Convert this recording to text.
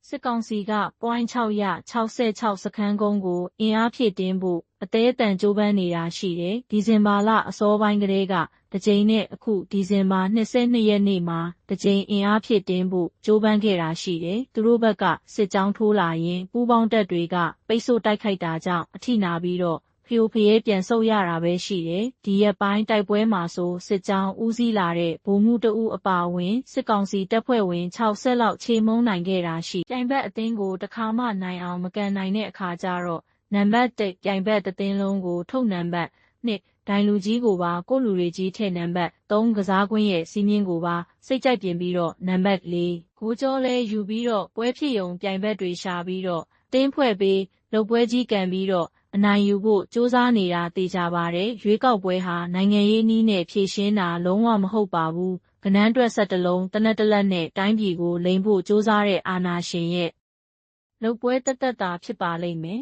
စစ်ကောင်စီက .666 စခန်းကုန်းကိုအင်အားဖြည့်တင်းဖို့အသေးအတန်ကြိုးပမ်းနေတာရှိတယ်။ဒီဇင်ဘာလအစောပိုင်းကတည်းကတစ်ကြိမ်နဲ့အခုဒီဇင်ဘာ22ရက်နေ့မှာတစ်ကြိမ်အင်အားဖြည့်တင်းဖို့ကြိုးပမ်းခဲ့တာရှိတယ်။သူတို့ဘက်ကစစ်ကြောင်းထိုးလာရင်ပူးပေါင်းတပ်တွေကပိတ်ဆို့တိုက်ခိုက်တာကြောင့်အထိနာပြီးတော့ဖျို့ဖျဲပြန်ဆုတ်ရတာပဲရှိတယ်။ဒီရက်ပိုင်းတိုက်ပွဲမှာဆိုစစ်ကြောင်းဦးစီးလာတဲ့ဗိုလ်မှူးတဦးအပါအဝင်စစ်ကောင်စီတပ်ဖွဲ့ဝင်60လောက်ချေမှုန်းနိုင်ခဲ့တာရှိပြိုင်ဘက်အသင်းကိုတစ်ခါမှနိုင်အောင်မကန်နိုင်တဲ့အခါကျတော့နံပါတ်1ပြိုင်ဘက်တစ်သင်းလုံးကိုထုတ်နံပါတ်2ဒိုင်လူကြီးကိုပါကိုလူတွေကြီးထည့်နံပါတ်3ကစားကွင်းရဲ့စီးမြင့်ကိုပါစိတ်ကြိုက်ပြင်ပြီးတော့နံပါတ်4ဂိုးကြောလဲယူပြီးတော့ပွဲဖြစ်ရုံပြိုင်ဘက်တွေရှာပြီးတော့တင်းဖွဲ့ပေးလုပ်ပွဲကြီးကန်ပြီးတော့အနိုင်ယူဖို့စ조사နေတာသိကြပါတယ်ရွေးကောက်ပွဲဟာနိုင်ငံရေးနည်းနဲ့ဖြည့်ရှင်းတာလုံးဝမဟုတ်ပါဘူးကနန်းတွက်ဆက်တလုံးတနက်တလက်နဲ့တိုင်းပြည်ကိုလိမ်ဖို့စ조사တဲ့အာဏာရှင်ရဲ့လုပ်ပွဲတသက်တာဖြစ်ပါလိမ့်မယ်